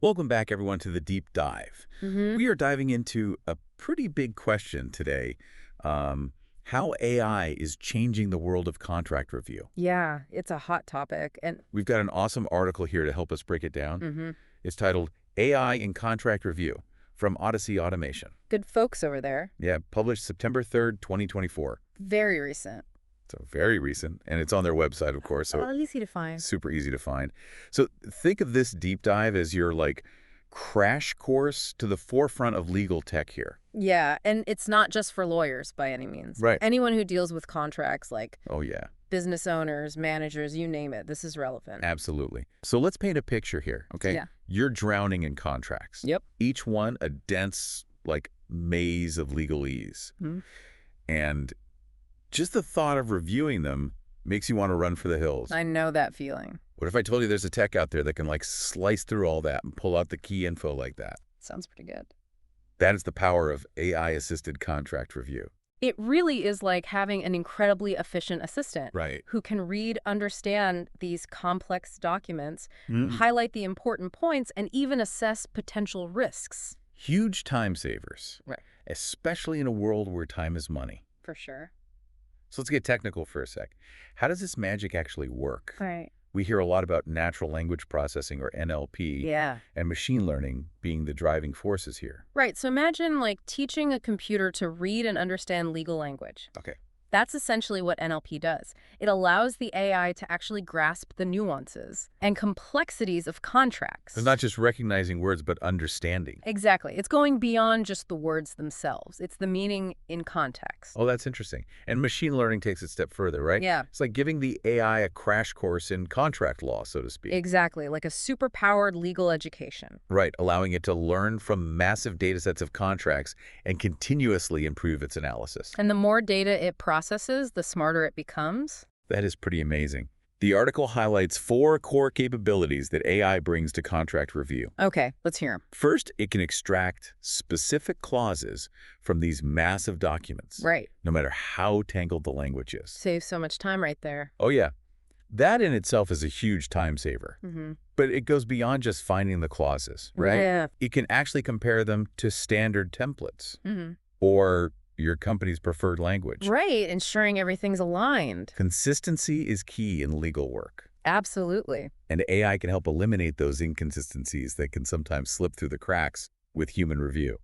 Welcome back, everyone, to the deep dive. Mm-hmm. We are diving into a pretty big question today, how AI is changing the world of contract review. Yeah, it's a hot topic. And We've got an awesome article here to help us break it down. hmm It's titled AI in Contract Review from Odyssey Automation. good folks over there. Yeah, published September 3rd, 2024. Very recent. So very recent, and it's on their website, of course, so Easy to find. super easy to find. So think of this deep dive as your, crash course to the forefront of legal tech here. Yeah, and it's not just for lawyers by any means. Right. Anyone who deals with contracts, like Oh, yeah. business owners, managers, you name it, this is relevant. Absolutely. So let's paint a picture here, okay? Yeah. You're drowning in contracts. Yep. Each one a dense, maze of legalese. Mhm. And just the thought of reviewing them makes you want to run for the hills. I know that feeling. What if I told you there's a tech out there that can, slice through all that and pull out the key info like that? Sounds pretty good. That is the power of AI-assisted contract review. It really is like having an incredibly efficient assistant Right. who can read, understand these complex documents, Mm. highlight the important points, and even assess potential risks. Huge time savers. Right. Especially in a world where time is money. For sure. So let's get technical for a sec. How does this magic actually work? Right. We hear a lot about natural language processing, or NLP, Yeah. and machine learning being the driving forces here. Right. So imagine teaching a computer to read and understand legal language. Okay. That's essentially what NLP does. It allows the AI to actually grasp the nuances and complexities of contracts. So not just recognizing words, but understanding. Exactly. It's going beyond just the words themselves. It's the meaning in context. Oh, that's interesting. And machine learning takes it a step further, right? Yeah. It's like giving the AI a crash course in contract law, so to speak. Exactly. Like a superpowered legal education. Right, allowing it to learn from massive data sets of contracts and continuously improve its analysis. And the more data it processes, the smarter it becomes. That is pretty amazing. The article highlights 4 core capabilities that AI brings to contract review. Okay, let's hear them. First, it can extract specific clauses from these massive documents, Right. no matter how tangled the language is. Saves so much time right there. Oh, yeah. That in itself is a huge time saver. Mm-hmm. But it goes beyond just finding the clauses, right? Yeah. It can actually compare them to standard templates Mm-hmm. or your company's preferred language. Right, ensuring everything's aligned. Consistency is key in legal work. Absolutely. And AI can help eliminate those inconsistencies that can sometimes slip through the cracks with human review.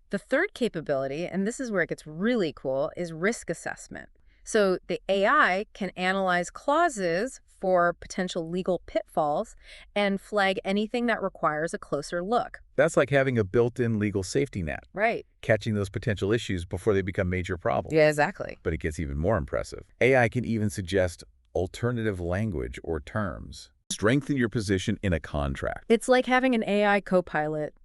The third capability, and this is where it gets really cool, is risk assessment. So the AI can analyze clauses for potential legal pitfalls and flag anything that requires a closer look. That's like having a built-in legal safety net, Right. catching those potential issues before they become major problems. Yeah, exactly. But it gets even more impressive. AI can even suggest alternative language or terms. Strengthen your position in a contract. It's like having an AI co-pilot,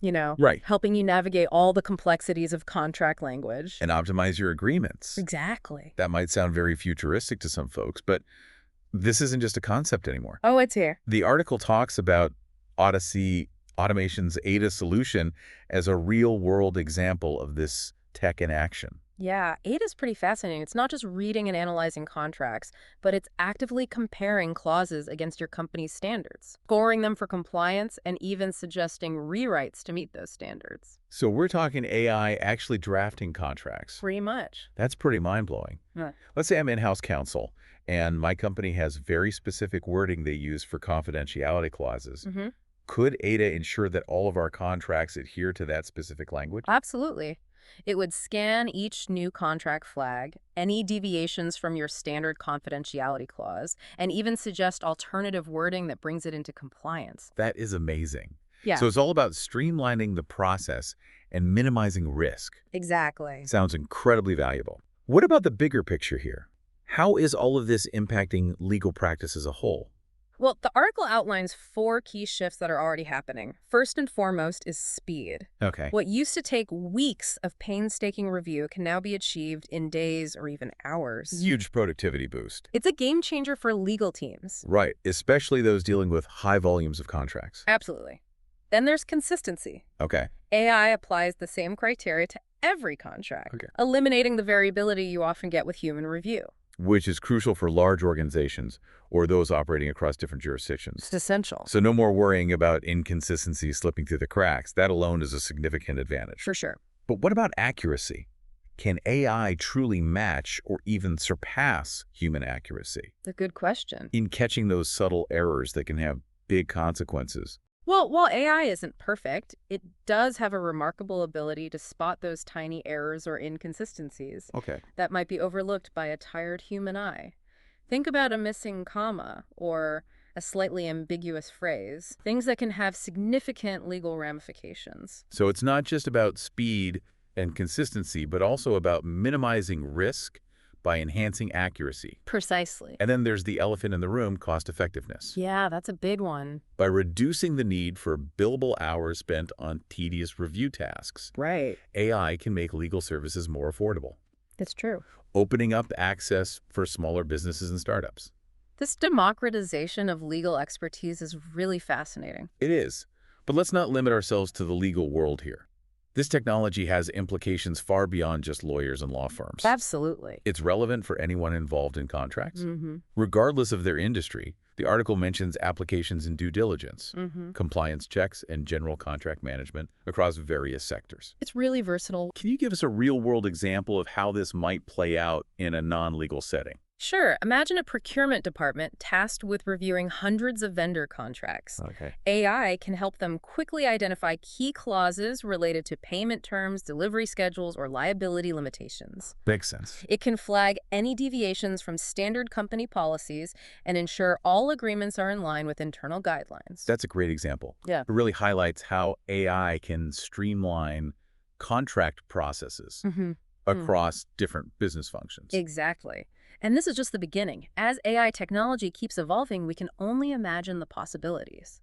Right. helping you navigate all the complexities of contract language. And optimize your agreements. Exactly. That might sound very futuristic to some folks, but this isn't just a concept anymore. Oh, it's here. The article talks about Odyssey Automation's Ada solution as a real-world example of this tech in action. Yeah, Ada's pretty fascinating. It's not just reading and analyzing contracts, but it's actively comparing clauses against your company's standards, scoring them for compliance, and even suggesting rewrites to meet those standards. So we're talking AI actually drafting contracts. Pretty much. That's pretty mind-blowing. Yeah. Let's say I'm in-house counsel, and my company has very specific wording they use for confidentiality clauses. Mm-hmm. Could Ada ensure that all of our contracts adhere to that specific language? Absolutely. It would scan each new contract flag, any deviations from your standard confidentiality clause, and even suggest alternative wording that brings it into compliance. That is amazing. Yeah, So it's all about streamlining the process and minimizing risk. exactly. Sounds incredibly valuable. What about the bigger picture here? How is all of this impacting legal practice as a whole? Well, the article outlines 4 key shifts that are already happening. First and foremost is speed. Okay. What used to take weeks of painstaking review can now be achieved in days or even hours. Huge productivity boost. It's a game changer for legal teams. Right, especially those dealing with high volumes of contracts. Absolutely. Then there's consistency. Okay. AI applies the same criteria to every contract, Okay. eliminating the variability you often get with human review. which is crucial for large organizations or those operating across different jurisdictions. It's essential. So no more worrying about inconsistencies slipping through the cracks. That alone is a significant advantage. For sure. But what about accuracy? Can AI truly match or even surpass human accuracy It's a good question. in catching those subtle errors that can have big consequences? Well, while AI isn't perfect, it does have a remarkable ability to spot those tiny errors or inconsistencies Okay. that might be overlooked by a tired human eye. Think about a missing comma or a slightly ambiguous phrase, things that can have significant legal ramifications. So it's not just about speed and consistency, but also about minimizing risk by enhancing accuracy. Precisely. And then there's the elephant in the room, cost effectiveness. Yeah, that's a big one. By reducing the need for billable hours spent on tedious review tasks, Right. AI can make legal services more affordable, That's true. opening up access for smaller businesses and startups. This democratization of legal expertise is really fascinating. It is. But let's not limit ourselves to the legal world here. This technology has implications far beyond just lawyers and law firms. Absolutely. It's relevant for anyone involved in contracts. Mm-hmm. Regardless of their industry, the article mentions applications in due diligence, Mm-hmm. compliance checks, and general contract management across various sectors. It's really versatile. Can you give us a real-world example of how this might play out in a non-legal setting? Sure. Imagine a procurement department tasked with reviewing hundreds of vendor contracts. Okay. AI can help them quickly identify key clauses related to payment terms, delivery schedules, or liability limitations. Makes sense. It can flag any deviations from standard company policies and ensure all agreements are in line with internal guidelines. That's a great example. Yeah. It really highlights how AI can streamline contract processes Mm-hmm. across different business functions. Exactly. And this is just the beginning. As AI technology keeps evolving, we can only imagine the possibilities.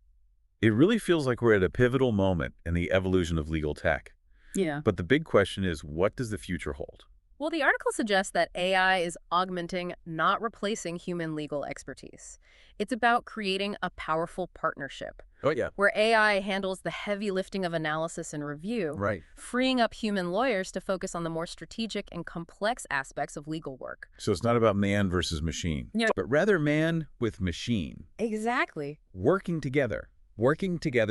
It really feels like we're at a pivotal moment in the evolution of legal tech. Yeah. But the big question is, what does the future hold? Well, the article suggests that AI is augmenting, not replacing human legal expertise. It's about creating a powerful partnership Oh, yeah. where AI handles the heavy lifting of analysis and review, Right. freeing up human lawyers to focus on the more strategic and complex aspects of legal work. So it's not about man versus machine, Yeah. but rather man with machine Exactly. working together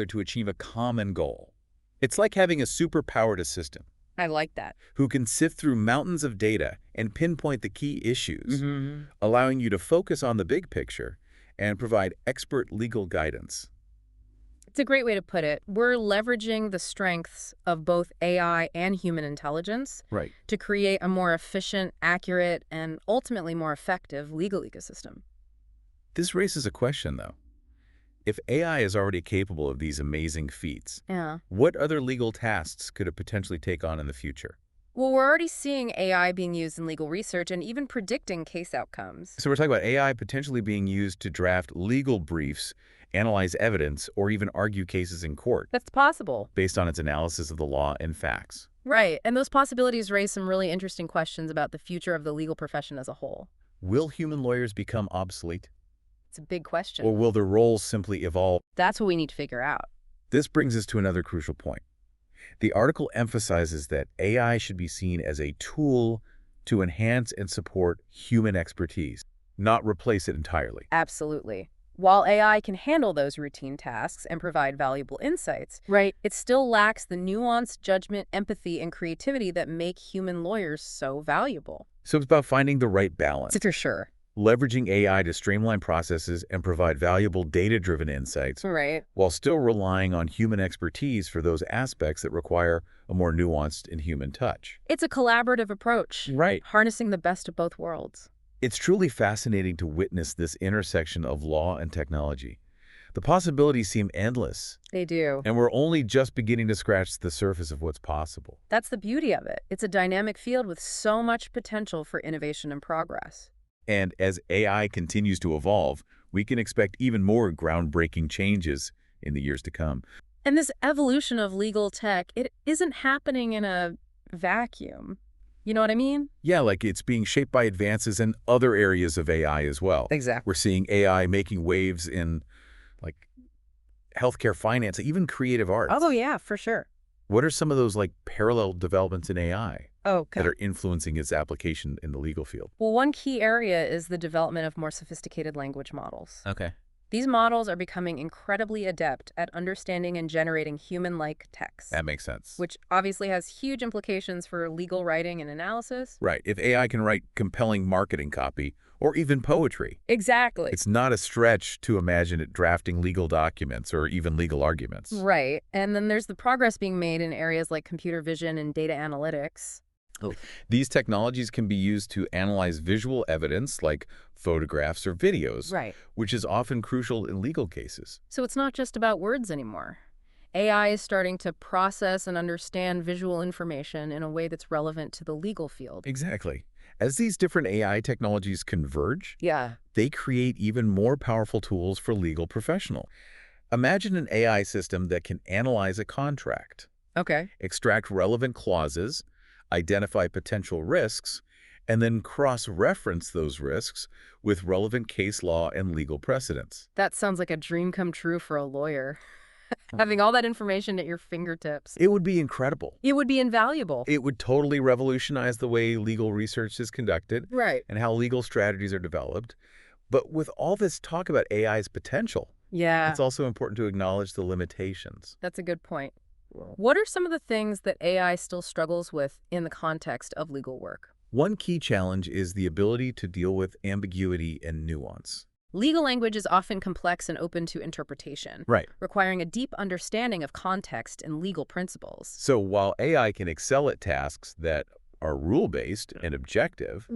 to achieve a common goal. It's like having a super-powered assistant I like that. who can sift through mountains of data and pinpoint the key issues, Mm-hmm. allowing you to focus on the big picture and provide expert legal guidance. It's a great way to put it. We're leveraging the strengths of both AI and human intelligence Right. to create a more efficient, accurate, and ultimately more effective legal ecosystem. This raises a question, though. If AI is already capable of these amazing feats, Yeah. what other legal tasks could it potentially take on in the future? Well, we're already seeing AI being used in legal research and even predicting case outcomes. So we're talking about AI potentially being used to draft legal briefs, analyze evidence, or even argue cases in court That's possible. based on its analysis of the law and facts. Right. And those possibilities raise some really interesting questions about the future of the legal profession as a whole. Will human lawyers become obsolete? It's a big question. Or will their roles simply evolve? That's what we need to figure out. This brings us to another crucial point. The article emphasizes that AI should be seen as a tool to enhance and support human expertise, not replace it entirely. Absolutely. While AI can handle those routine tasks and provide valuable insights, right, it still lacks the nuance, judgment, empathy, and creativity that make human lawyers so valuable. So it's about finding the right balance, For sure. leveraging AI to streamline processes and provide valuable data-driven insights, Right. while still relying on human expertise for those aspects that require a more nuanced and human touch. It's a collaborative approach, Right. harnessing the best of both worlds. It's truly fascinating to witness this intersection of law and technology. The possibilities seem endless, They do. and we're only just beginning to scratch the surface of what's possible. That's the beauty of it. It's a dynamic field with so much potential for innovation and progress. And as AI continues to evolve, we can expect even more groundbreaking changes in the years to come. And this evolution of legal tech, it isn't happening in a vacuum. You know what I mean? Yeah, like it's being shaped by advances in other areas of AI as well. Exactly. We're seeing AI making waves in like healthcare finance, even creative arts. Oh, yeah, for sure. What are some of those like parallel developments in AI? Okay. that are influencing its application in the legal field. Well, one key area is the development of more sophisticated language models. Okay. These models are becoming incredibly adept at understanding and generating human-like text, That makes sense. which obviously has huge implications for legal writing and analysis. Right. If AI can write compelling marketing copy or even poetry, Exactly. it's not a stretch to imagine it drafting legal documents or even legal arguments. Right. And then there's the progress being made in areas like computer vision and data analytics. These technologies can be used to analyze visual evidence like photographs or videos, Right. which is often crucial in legal cases. So it's not just about words anymore. AI is starting to process and understand visual information in a way that's relevant to the legal field. Exactly. As these different AI technologies converge, Yeah. they create even more powerful tools for legal professionals. Imagine an AI system that can analyze a contract, Okay. extract relevant clauses, identify potential risks, and then cross-reference those risks with relevant case law and legal precedents. That sounds like a dream come true for a lawyer. Having all that information at your fingertips. It would be incredible. It would be invaluable. It would totally revolutionize the way legal research is conducted Right. and how legal strategies are developed. But with all this talk about AI's potential, Yeah, it's also important to acknowledge the limitations. that's a good point. What are some of the things that AI still struggles with in the context of legal work? One key challenge is the ability to deal with ambiguity and nuance. Legal language is often complex and open to interpretation, Right. requiring a deep understanding of context and legal principles. So while AI can excel at tasks that are rule-based and objective,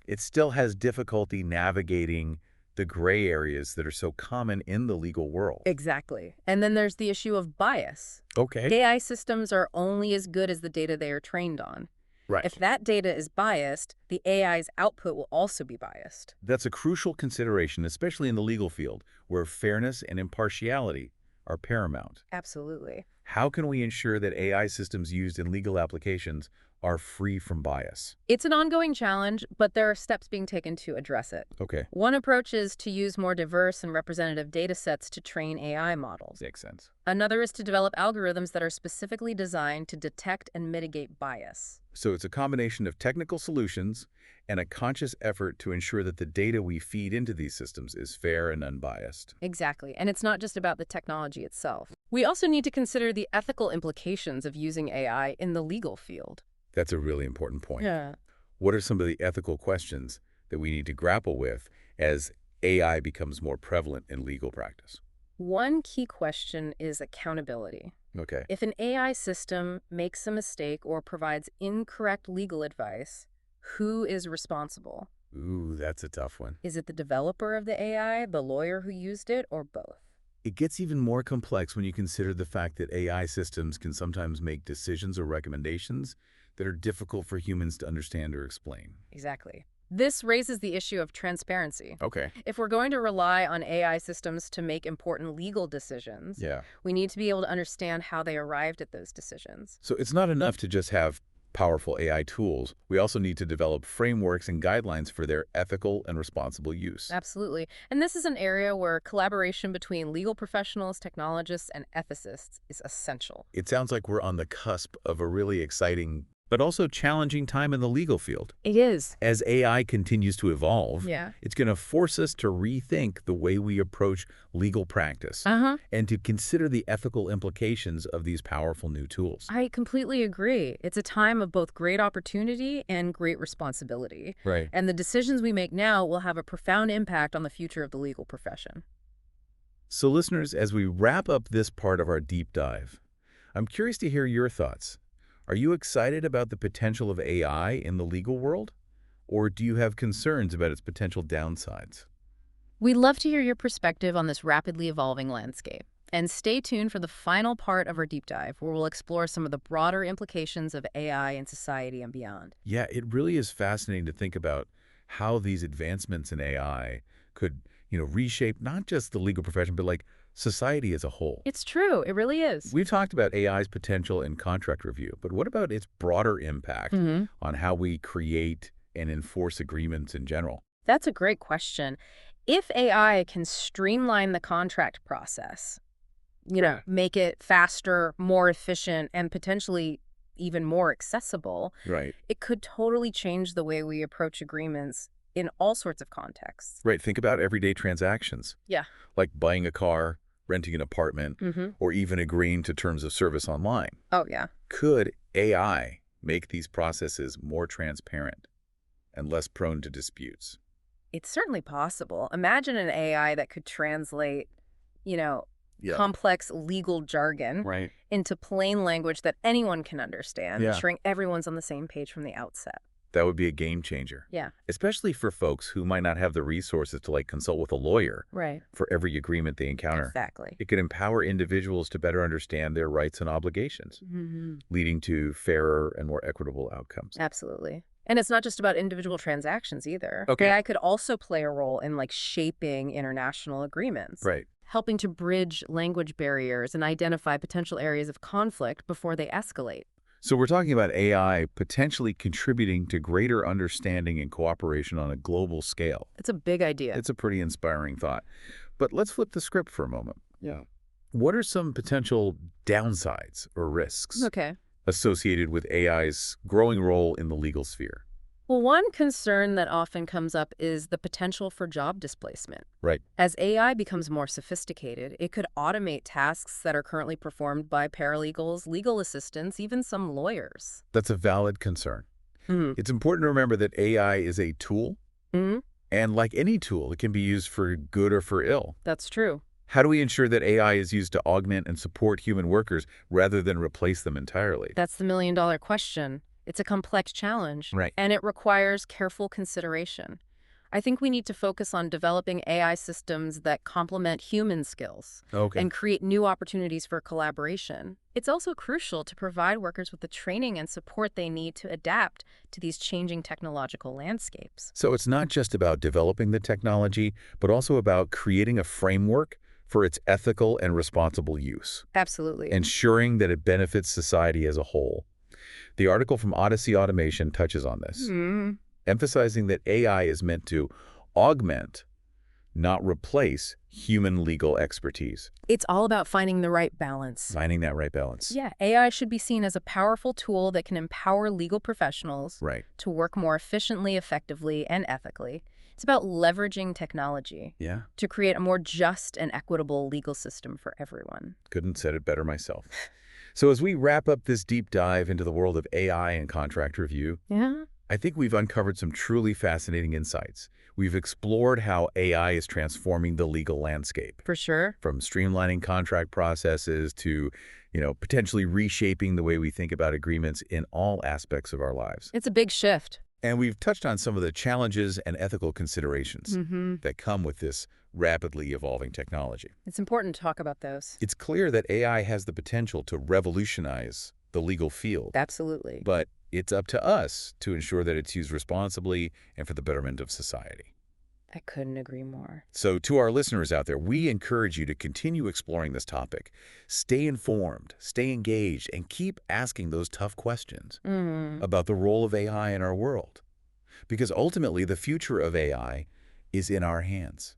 it still has difficulty navigating the gray areas that are so common in the legal world. Exactly. And then there's the issue of bias. Okay. AI systems are only as good as the data they are trained on. Right. If that data is biased, the AI's output will also be biased. That's a crucial consideration, especially in the legal field, where fairness and impartiality are paramount. Absolutely. How can we ensure that AI systems used in legal applications are free from bias? It's an ongoing challenge, but there are steps being taken to address it. Okay. One approach is to use more diverse and representative data sets to train AI models. Makes sense. Another is to develop algorithms that are specifically designed to detect and mitigate bias. So it's a combination of technical solutions and a conscious effort to ensure that the data we feed into these systems is fair and unbiased. Exactly. And it's not just about the technology itself. We also need to consider the ethical implications of using AI in the legal field. That's a really important point. Yeah. What are some of the ethical questions that we need to grapple with as AI becomes more prevalent in legal practice? One key question is accountability. Okay. If an AI system makes a mistake or provides incorrect legal advice, who is responsible? Ooh, that's a tough one. Is it the developer of the AI, the lawyer who used it, or both? It gets even more complex when you consider the fact that AI systems can sometimes make decisions or recommendations that are difficult for humans to understand or explain. Exactly. This raises the issue of transparency. Okay. If we're going to rely on AI systems to make important legal decisions, Yeah. we need to be able to understand how they arrived at those decisions. So it's not enough to just have powerful AI tools. We also need to develop frameworks and guidelines for their ethical and responsible use. Absolutely. And this is an area where collaboration between legal professionals, technologists, and ethicists is essential. It sounds like we're on the cusp of a really exciting but also challenging time in the legal field. It is. As AI continues to evolve, Yeah. it's going to force us to rethink the way we approach legal practice and to consider the ethical implications of these powerful new tools. I completely agree. It's a time of both great opportunity and great responsibility. Right. And the decisions we make now will have a profound impact on the future of the legal profession. So listeners, as we wrap up this part of our deep dive, I'm curious to hear your thoughts. Are you excited about the potential of AI in the legal world? Or do you have concerns about its potential downsides? We'd love to hear your perspective on this rapidly evolving landscape. And stay tuned for the final part of our deep dive, where we'll explore some of the broader implications of AI in society and beyond. Yeah, it really is fascinating to think about how these advancements in AI could, reshape not just the legal profession, but like society as a whole. It's true. It really is. We've talked about AI's potential in contract review, but what about its broader impact on how we create and enforce agreements in general? That's a great question. If AI can streamline the contract process, make it faster, more efficient, and potentially even more accessible, Right. it could totally change the way we approach agreements in all sorts of contexts. Right. Think about everyday transactions, Yeah. like buying a car, renting an apartment, Mm-hmm. or even agreeing to terms of service online. Oh, yeah. Could AI make these processes more transparent and less prone to disputes? It's certainly possible. Imagine an AI that could translate, you know, Yeah. complex legal jargon Right. into plain language that anyone can understand, Yeah. ensuring everyone's on the same page from the outset. That would be a game changer, Yeah. especially for folks who might not have the resources to consult with a lawyer Right. for every agreement they encounter. Exactly. It could empower individuals to better understand their rights and obligations, Mm-hmm. leading to fairer and more equitable outcomes. Absolutely. And it's not just about individual transactions either. Okay. AI could also play a role in shaping international agreements, Right. helping to bridge language barriers and identify potential areas of conflict before they escalate. So we're talking about AI potentially contributing to greater understanding and cooperation on a global scale. It's a big idea. It's a pretty inspiring thought. But let's flip the script for a moment. Yeah. What are some potential downsides or risks Okay. associated with AI's growing role in the legal sphere? Well, one concern that often comes up is the potential for job displacement. Right. As AI becomes more sophisticated, it could automate tasks that are currently performed by paralegals, legal assistants, even some lawyers. That's a valid concern. Mm-hmm. It's important to remember that AI is a tool, Mm-hmm. and like any tool, it can be used for good or for ill. That's true. How do we ensure that AI is used to augment and support human workers rather than replace them entirely? That's the million-dollar question. It's a complex challenge, Right. and it requires careful consideration. I think we need to focus on developing AI systems that complement human skills Okay. and create new opportunities for collaboration. It's also crucial to provide workers with the training and support they need to adapt to these changing technological landscapes. So it's not just about developing the technology, but also about creating a framework for its ethical and responsible use, Absolutely. ensuring that it benefits society as a whole. The article from Odyssey Automation touches on this, emphasizing that AI is meant to augment, not replace, human legal expertise. It's all about finding the right balance. Finding that right balance. Yeah, AI should be seen as a powerful tool that can empower legal professionals Right. to work more efficiently, effectively, and ethically. It's about leveraging technology Yeah. to create a more just and equitable legal system for everyone. Couldn't said it better myself. So as we wrap up this deep dive into the world of AI and contract review, Yeah. I think we've uncovered some truly fascinating insights. We've explored how AI is transforming the legal landscape, For sure. from streamlining contract processes to, potentially reshaping the way we think about agreements in all aspects of our lives. It's a big shift. And we've touched on some of the challenges and ethical considerations that come with this rapidly evolving technology. It's important to talk about those. It's clear that AI has the potential to revolutionize the legal field, Absolutely. but it's up to us to ensure that it's used responsibly and for the betterment of society. I couldn't agree more. So to our listeners out there, we encourage you to continue exploring this topic. Stay informed, stay engaged, and keep asking those tough questions about the role of AI in our world. Because ultimately, the future of AI is in our hands.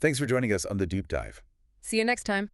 Thanks for joining us on The Deep Dive. See you next time.